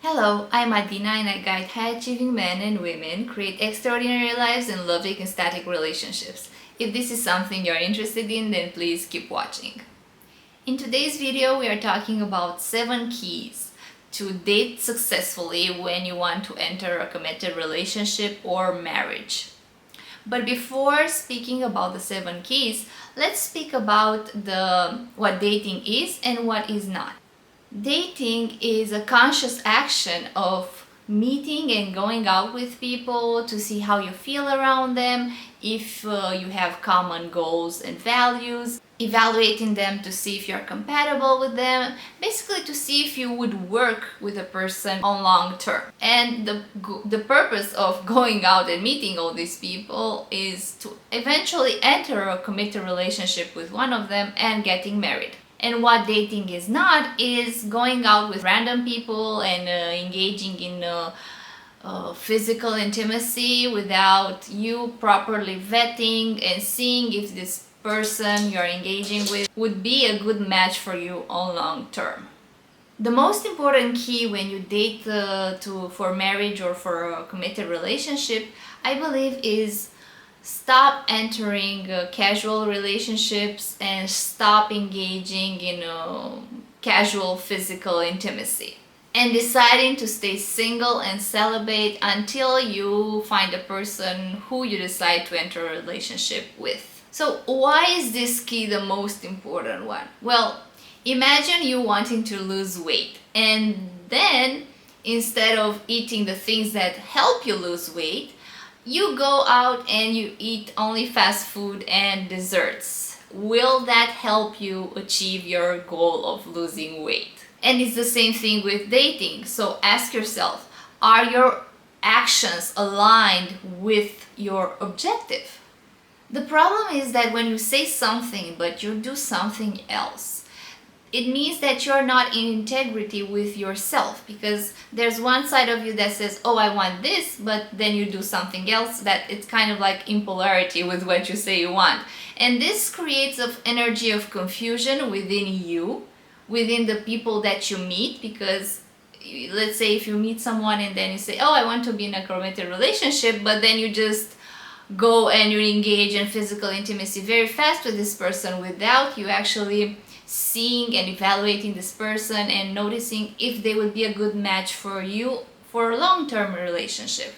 Hello, I'm Adina and I guide high-achieving men and women create extraordinary lives and love ecstatic relationships. If this is something you're interested in, then please keep watching. In today's video, we are talking about 7 keys to date successfully when you want to enter a committed relationship or marriage. But before speaking about the 7 keys, let's speak about what dating is and what is not. Dating is a conscious action of meeting and going out with people to see how you feel around them, if you have common goals and values, evaluating them to see if you're compatible with them, basically to see if you would work with a person on long term. And the purpose of going out and meeting all these people is to eventually enter a committed relationship with one of them and getting married. And what dating is not is going out with random people and engaging in physical intimacy without you properly vetting and seeing if this person you're engaging with would be a good match for you on long term. The most important key when you date for marriage or for a committed relationship, I believe, is stop entering casual relationships and stop engaging in casual physical intimacy, and deciding to stay single and celibate until you find a person who you decide to enter a relationship with. So why is this key the most important one? Well, imagine you wanting to lose weight, and then instead of eating the things that help you lose weight, you go out and you eat only fast food and desserts. Will that help you achieve your goal of losing weight? And it's the same thing with dating. So ask yourself, are your actions aligned with your objective? The problem is that when you say something but you do something else, it means that you're not in integrity with yourself, because there's one side of you that says, oh, I want this, but then you do something else that it's kind of like in polarity with what you say you want. And this creates an energy of confusion within you, within the people that you meet, because let's say if you meet someone and then you say, oh, I want to be in a committed relationship, but then you just go and you engage in physical intimacy very fast with this person without you actually seeing and evaluating this person and noticing if they would be a good match for you for a long-term relationship.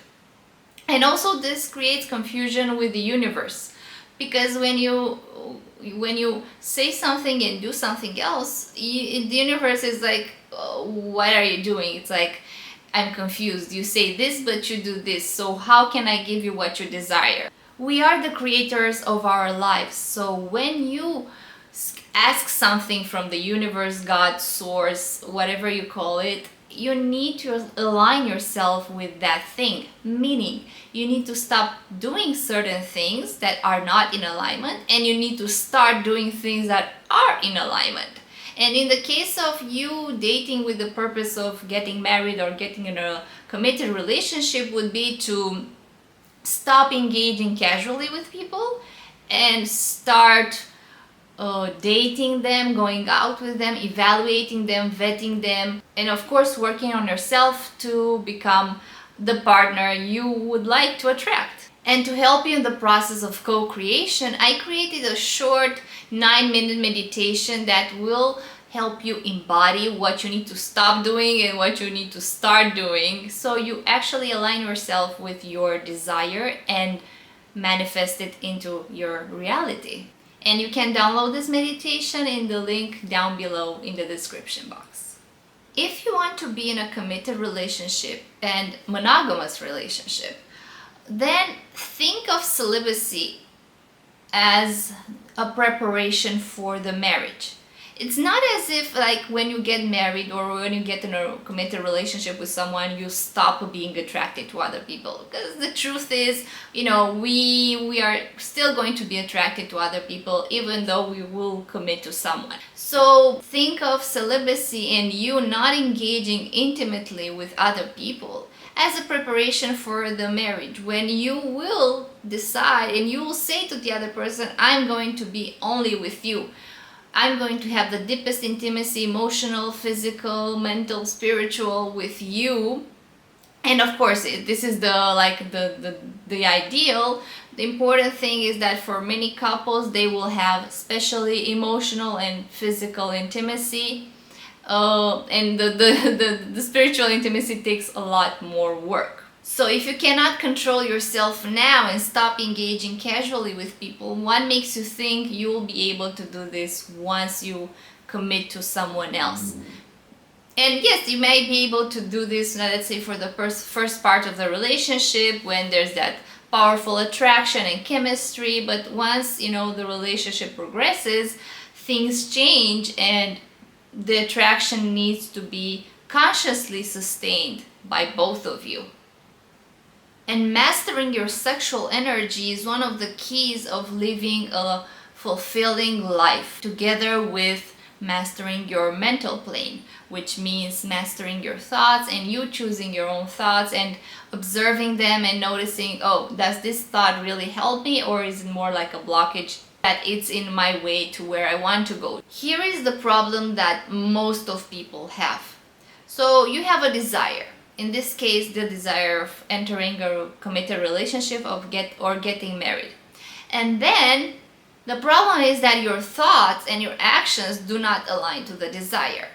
And also this creates confusion with the universe, because when you say something and do something else, the universe is like, oh, what are you doing? It's like, I'm confused. You say this but you do this, so how can I give you what you desire? We are the creators of our lives, so when you ask something from the universe, God, source, whatever you call it, you need to align yourself with that thing. Meaning, you need to stop doing certain things that are not in alignment, and you need to start doing things that are in alignment. And in the case of you dating with the purpose of getting married or getting in a committed relationship, would be to stop engaging casually with people and start dating them, going out with them, evaluating them, vetting them, and of course working on yourself to become the partner you would like to attract. And to help you in the process of co-creation, I created a short 9-minute meditation that will help you embody what you need to stop doing and what you need to start doing, so you actually align yourself with your desire and manifest it into your reality. And you can download this meditation in the link down below in the description box. If you want to be in a committed relationship and monogamous relationship, then think of celibacy as a preparation for the marriage. It's not as if like when you get married or when you get in a committed relationship with someone, you stop being attracted to other people. Because the truth is, we are still going to be attracted to other people even though we will commit to someone. So think of celibacy and you not engaging intimately with other people as a preparation for the marriage, when you will decide and you will say to the other person, I'm going to be only with you. I'm going to have the deepest intimacy, emotional, physical, mental, spiritual with you. And of course, this is the ideal. The important thing is that for many couples, they will have especially emotional and physical intimacy. And the spiritual intimacy takes a lot more work. So if you cannot control yourself now and stop engaging casually with people, what makes you think you will be able to do this once you commit to someone else? And yes, you may be able to do this, let's say, for the first part of the relationship when there's that powerful attraction and chemistry, but once, the relationship progresses, things change and the attraction needs to be consciously sustained by both of you. And mastering your sexual energy is one of the keys of living a fulfilling life, together with mastering your mental plane, which means mastering your thoughts and you choosing your own thoughts and observing them and noticing, oh, does this thought really help me, or is it more like a blockage that it's in my way to where I want to go? Here is the problem that most of people have. So you have a desire. In this case, the desire of entering a committed relationship or getting married. And then the problem is that your thoughts and your actions do not align to the desire.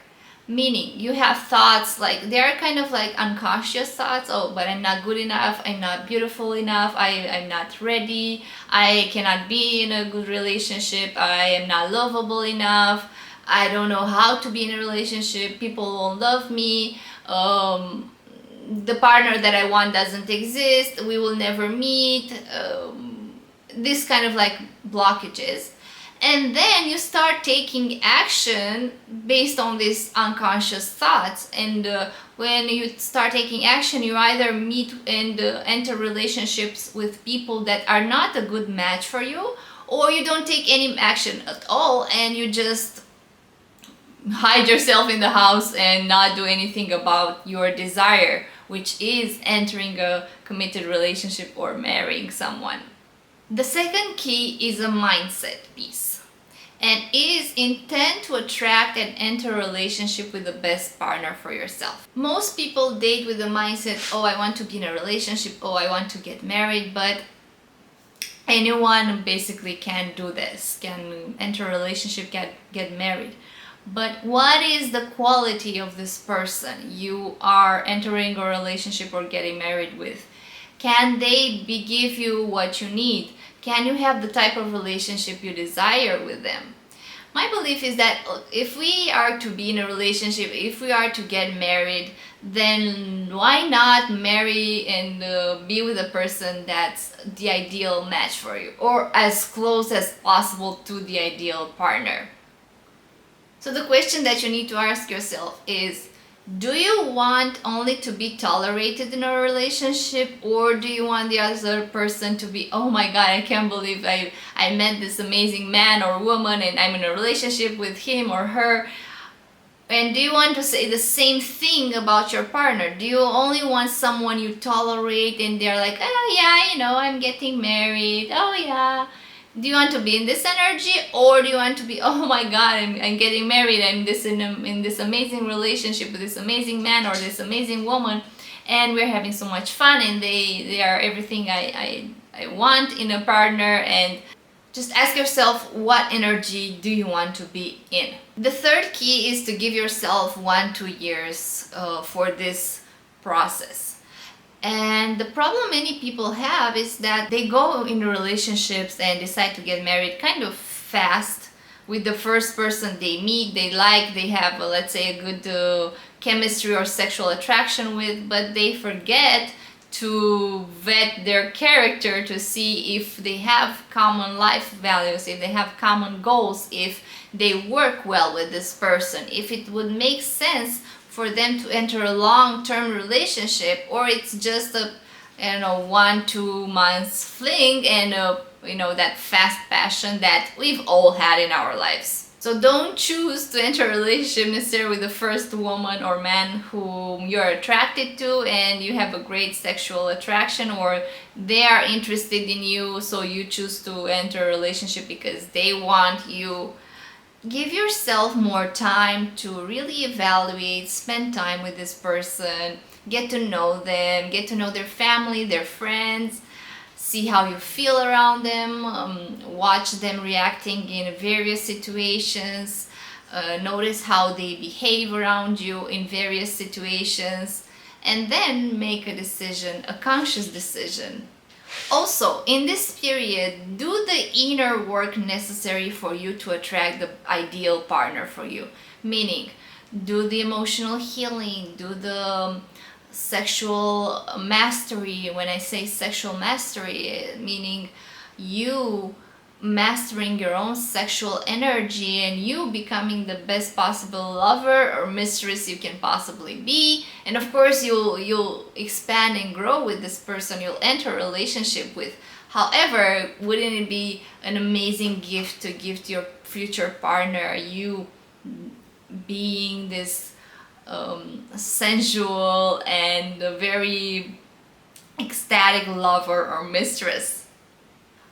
Meaning you have thoughts they are kind of like unconscious thoughts. Oh, but I'm not good enough, I'm not beautiful enough, I'm not ready, I cannot be in a good relationship, I am not lovable enough, I don't know how to be in a relationship, people won't love me, the partner that I want doesn't exist, we will never meet, this kind of blockages. And then you start taking action based on these unconscious thoughts. And when you start taking action, you either meet and enter relationships with people that are not a good match for you, or you don't take any action at all and you just hide yourself in the house and not do anything about your desire, which is entering a committed relationship or marrying someone. The second key is a mindset piece, and it is intent to attract and enter a relationship with the best partner for yourself. Most people date with the mindset, oh, I want to be in a relationship, oh, I want to get married, but anyone basically can do this, can enter a relationship, get married. But what is the quality of this person you are entering a relationship or getting married with? Can they give you what you need? Can you have the type of relationship you desire with them? My belief is that if we are to be in a relationship, if we are to get married, then why not marry and be with a person that's the ideal match for you, or as close as possible to the ideal partner? So the question that you need to ask yourself is, do you want only to be tolerated in a relationship, or do you want the other person to be, oh my god, I can't believe I met this amazing man or woman and I'm in a relationship with him or her? And do you want to say the same thing about your partner? Do you only want someone you tolerate and they're like, oh yeah, I'm getting married, oh yeah? Do you want to be in this energy, or do you want to be, oh my god, I'm getting married, I'm in this amazing relationship with this amazing man or this amazing woman, and we're having so much fun, and they are everything I want in a partner? And just ask yourself, what energy do you want to be in? The third key is to give yourself 1-2 years for this process. And the problem many people have is that they go into relationships and decide to get married kind of fast with the first person they meet, they have, let's say, a good chemistry or sexual attraction with, but they forget to vet their character to see if they have common life values, if they have common goals, if they work well with this person, if it would make sense for them to enter a long-term relationship, or it's just a 1-2 months fling and that fast passion that we've all had in our lives. So don't choose to enter a relationship necessarily with the first woman or man whom you're attracted to and you have a great sexual attraction, or they are interested in you, so you choose to enter a relationship because they want you. Give yourself more time to really evaluate, spend time with this person, get to know them, get to know their family, their friends, see how you feel around them, watch them reacting in various situations, notice how they behave around you in various situations, and then make a decision, a conscious decision. Also, in this period, do the inner work necessary for you to attract the ideal partner for you. Meaning, do the emotional healing, do the sexual mastery. When I say sexual mastery, meaning you mastering your own sexual energy and you becoming the best possible lover or mistress you can possibly be. And of course you'll expand and grow with this person you'll enter a relationship with. However, wouldn't it be an amazing gift to give to your future partner, you being this sensual and a very ecstatic lover or mistress?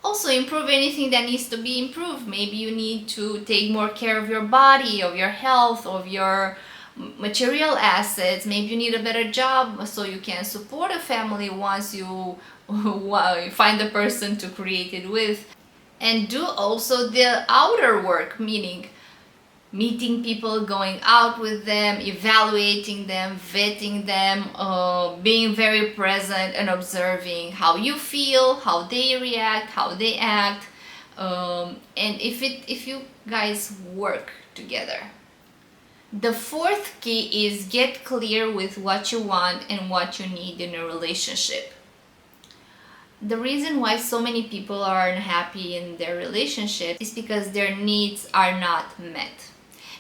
Also, improve anything that needs to be improved. Maybe you need to take more care of your body, of your health, of your material assets. Maybe you need a better job so you can support a family once you find the person to create it with. And do also the outer work, meaning meeting people, going out with them, evaluating them, vetting them, being very present and observing how you feel, how they react, how they act, and if you guys work together. The fourth key is get clear with what you want and what you need in a relationship. The reason why so many people are unhappy in their relationship is because their needs are not met.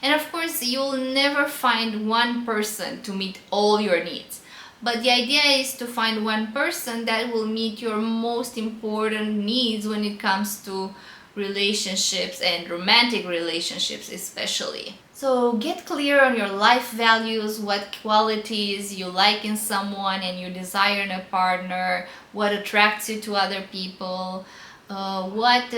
And of course, you'll never find one person to meet all your needs. But the idea is to find one person that will meet your most important needs when it comes to relationships and romantic relationships especially. So get clear on your life values, what qualities you like in someone and you desire in a partner, what attracts you to other people, what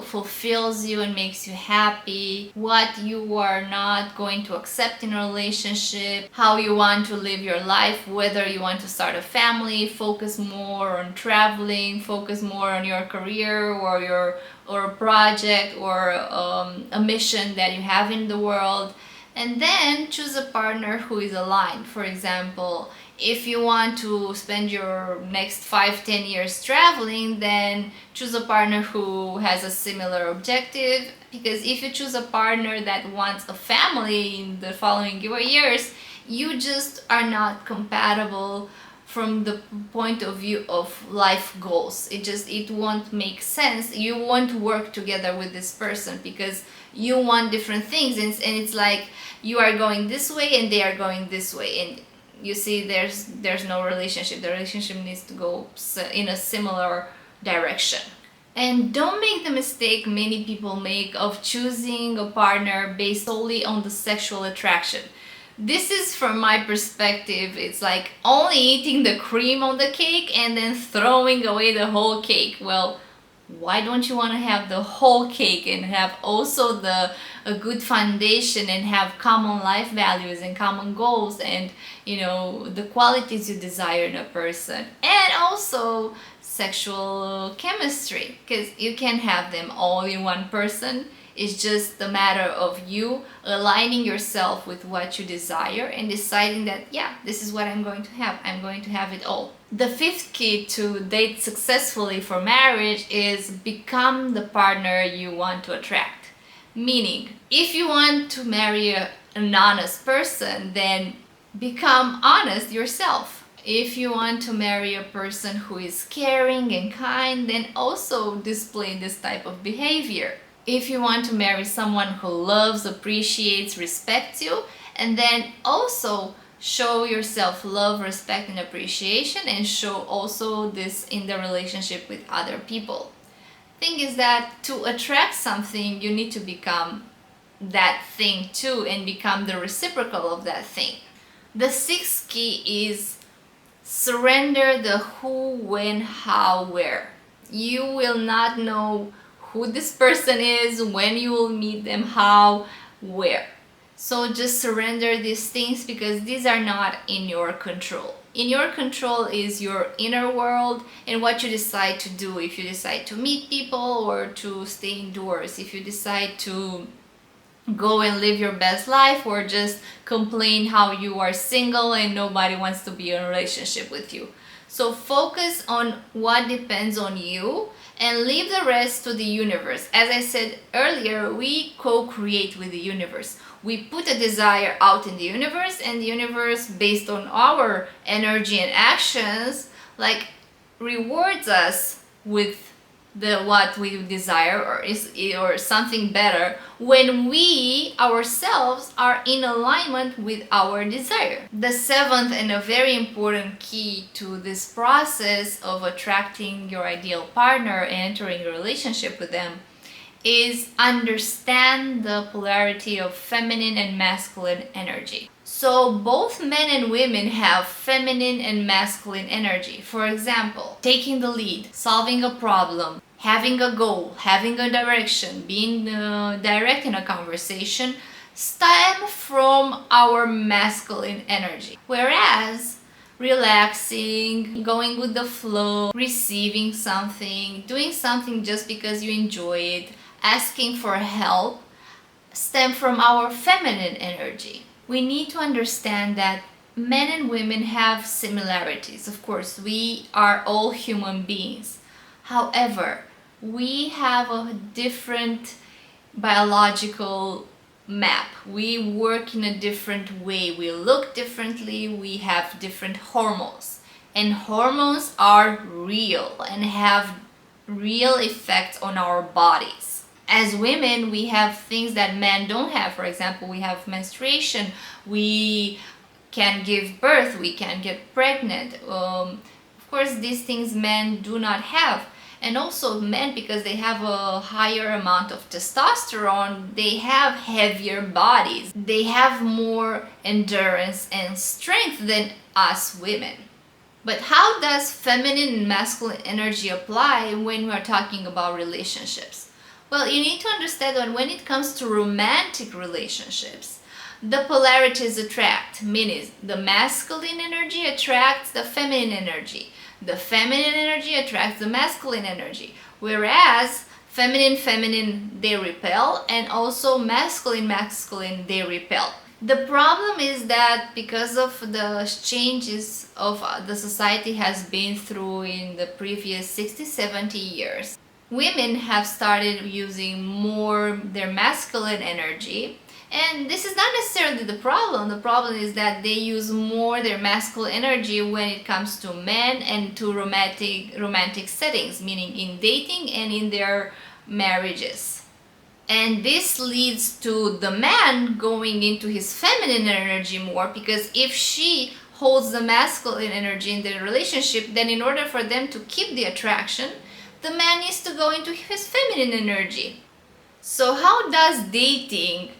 fulfills you and makes you happy, what you are not going to accept in a relationship, how you want to live your life, whether you want to start a family, focus more on traveling, focus more on your career or a project or a mission that you have in the world. And then choose a partner who is aligned. For example, if you want to spend your next 5-10 years traveling, then choose a partner who has a similar objective. Because if you choose a partner that wants a family in the following years, you just are not compatible from the point of view of life goals. It won't make sense. You won't work together with this person because you want different things, and it's like you are going this way and they are going this way, and you see there's no relationship. The relationship needs to go in a similar direction. And don't make the mistake many people make of choosing a partner based solely on the sexual attraction. This is, from my perspective, it's like only eating the cream on the cake and then throwing away the whole cake. Well, why don't you want to have the whole cake and have also a good foundation and have common life values and common goals and the qualities you desire in a person, and also sexual chemistry, because you can have them all in one person. It's just a matter of you aligning yourself with what you desire and deciding that, yeah, this is what I'm going to have. I'm going to have it all. The fifth key to date successfully for marriage is become the partner you want to attract. Meaning, if you want to marry an honest person, then become honest yourself. If you want to marry a person who is caring and kind, then also display this type of behavior. If you want to marry someone who loves, appreciates, respects you, and then also show yourself love, respect, and appreciation, and show also this in the relationship with other people. Thing is that to attract something, you need to become that thing too and become the reciprocal of that thing. The sixth key is surrender the who, when, how, where. You will not know who this person is, when you will meet them, how, where. So just surrender these things because these are not in your control. In your control is your inner world and what you decide to do. If you decide to meet people or to stay indoors, if you decide to go and live your best life or just complain how you are single and nobody wants to be in a relationship with you. So focus on what depends on you and leave the rest to the universe. As I said earlier, we co-create with the universe. We put a desire out in the universe, and the universe, based on our energy and actions, like rewards us with the what we desire or something better when we ourselves are in alignment with our desire. The seventh and a very important key to this process of attracting your ideal partner and entering a relationship with them is understand the polarity of feminine and masculine energy. So both men and women have feminine and masculine energy. For example, taking the lead, solving a problem, having a goal, having a direction, being direct in a conversation stem from our masculine energy. Whereas relaxing, going with the flow, receiving something, doing something just because you enjoy it, asking for help stem from our feminine energy. We need to understand that men and women have similarities. Of course, we are all human beings. However, we have a different biological map. We work in a different way. We look differently. We have different hormones. And hormones are real and have real effects on our bodies. As women, we have things that men don't have. For example, we have menstruation. We can give birth. We can get pregnant. Of course, these things men do not have. And also men, because they have a higher amount of testosterone, they have heavier bodies. They have more endurance and strength than us women. But how does feminine and masculine energy apply when we're talking about relationships? Well, you need to understand that when it comes to romantic relationships, the polarities attract, meaning the masculine energy attracts the feminine energy. The feminine energy attracts the masculine energy, whereas feminine, they repel, and also masculine, they repel. The problem is that because of the changes of the society has been through in the previous 60-70 years, women have started using more their masculine energy. And this is not necessarily the problem. The problem is that they use more their masculine energy when it comes to men and to romantic settings, meaning in dating and in their marriages. And this leads to the man going into his feminine energy more, because if she holds the masculine energy in the relationship, then in order for them to keep the attraction, the man needs to go into his feminine energy. So how does dating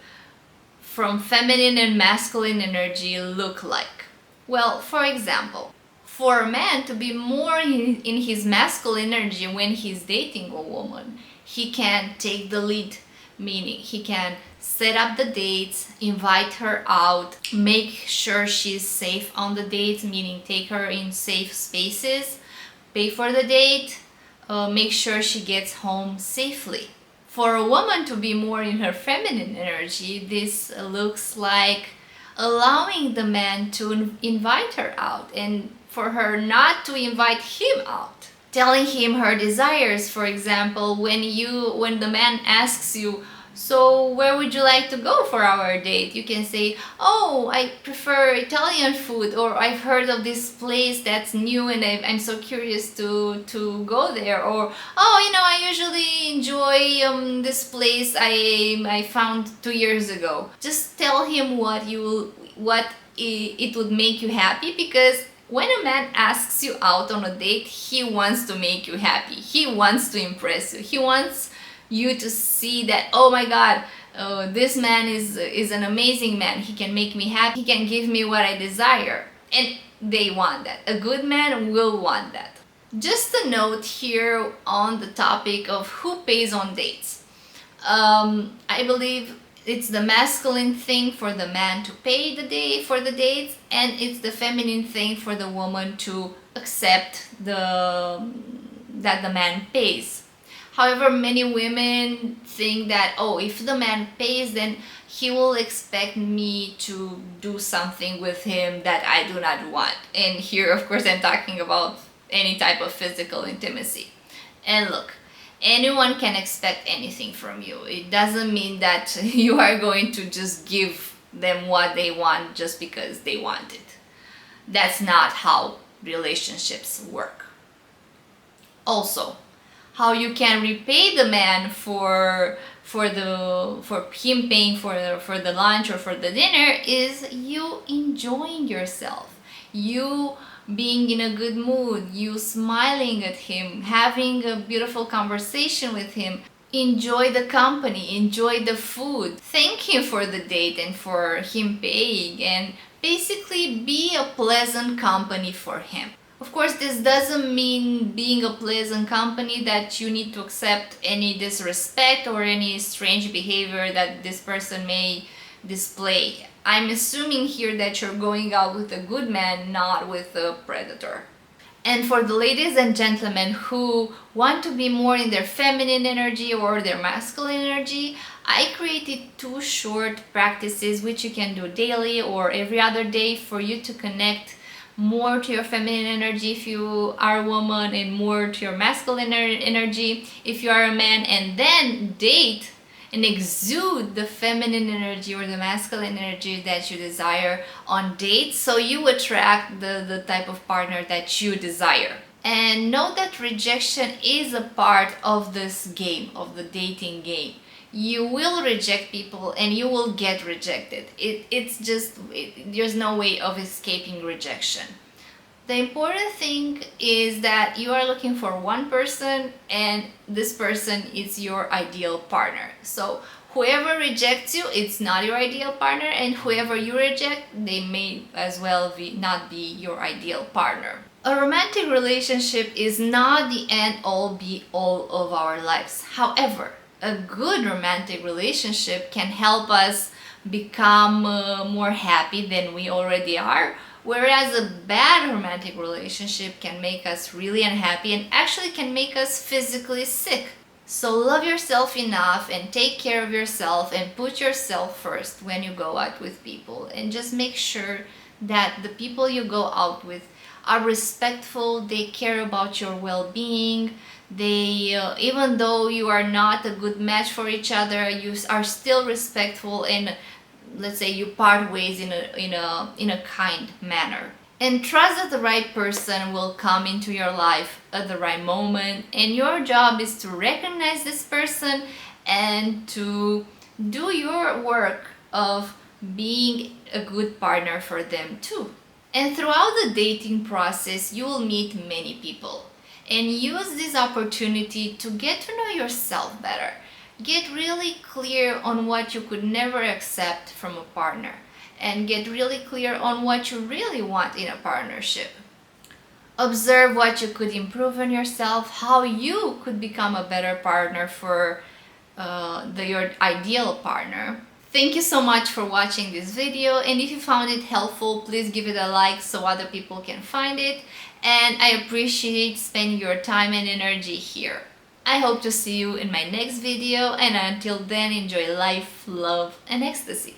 from feminine and masculine energy look like? Well, for example, for a man to be more in his masculine energy when he's dating a woman, he can take the lead, meaning he can set up the dates, invite her out, make sure she's safe on the dates, meaning take her in safe spaces, pay for the date, make sure she gets home safely. For a woman to be more in her feminine energy, this looks like allowing the man to invite her out and for her not to invite him out. Telling him her desires, for example, when the man asks you, so where would you like to go for our date? You can say, oh, I prefer Italian food, or I've heard of this place that's new and I'm so curious to go there. Or, oh, I usually enjoy this place I found 2 years ago. Just tell him what it would make you happy, because when a man asks you out on a date, he wants to make you happy. He wants to impress you. He wants you to see that, oh my God, this man is an amazing man. He can make me happy. He can give me what I desire. And they want that. A good man will want that. Just a note here on the topic of who pays on dates. I believe it's the masculine thing for the man to pay the day for the dates, and it's the feminine thing for the woman to accept that the man pays. However, many women think that, oh, if the man pays, then he will expect me to do something with him that I do not want. And here, of course, I'm talking about any type of physical intimacy. And look, anyone can expect anything from you. It doesn't mean that you are going to just give them what they want just because they want it. That's not how relationships work. Also, how you can repay the man for him paying for the lunch or for the dinner is you enjoying yourself, you being in a good mood, you smiling at him, having a beautiful conversation with him. Enjoy the company, enjoy the food, thank him for the date and for him paying, and basically be a pleasant company for him. Of course, this doesn't mean being a pleasant company that you need to accept any disrespect or any strange behavior that this person may display. I'm assuming here that you're going out with a good man, not with a predator. And for the ladies and gentlemen who want to be more in their feminine energy or their masculine energy, I created 2 short practices which you can do daily or every other day for you to connect more to your feminine energy if you are a woman, and more to your masculine energy if you are a man, and then date and exude the feminine energy or the masculine energy that you desire on dates, so you attract the type of partner that you desire. And know that rejection is a part of this game, of the dating game. You will reject people and you will get rejected. There's no way of escaping rejection. The important thing is that you are looking for one person and this person is your ideal partner. So whoever rejects you, it's not your ideal partner, and whoever you reject, they may as well not be your ideal partner. A romantic relationship is not the end all be all of our lives. However, a good romantic relationship can help us become more happy than we already are, whereas a bad romantic relationship can make us really unhappy and actually can make us physically sick. So love yourself enough and take care of yourself and put yourself first when you go out with people, and just make sure that the people you go out with are respectful, they care about your well-being. They even though you are not a good match for each other, you are still respectful, and let's say you part ways in a kind manner. And trust that the right person will come into your life at the right moment, and your job is to recognize this person and to do your work of being a good partner for them too. And throughout the dating process, you will meet many people, and use this opportunity to get to know yourself better. Get really clear on what you could never accept from a partner, and get really clear on what you really want in a partnership. Observe what you could improve in yourself, how you could become a better partner for your ideal partner. Thank you so much for watching this video, and if you found it helpful, please give it a like so other people can find it, and I appreciate spending your time and energy here. I hope to see you in my next video, and until then, enjoy life, love, and ecstasy.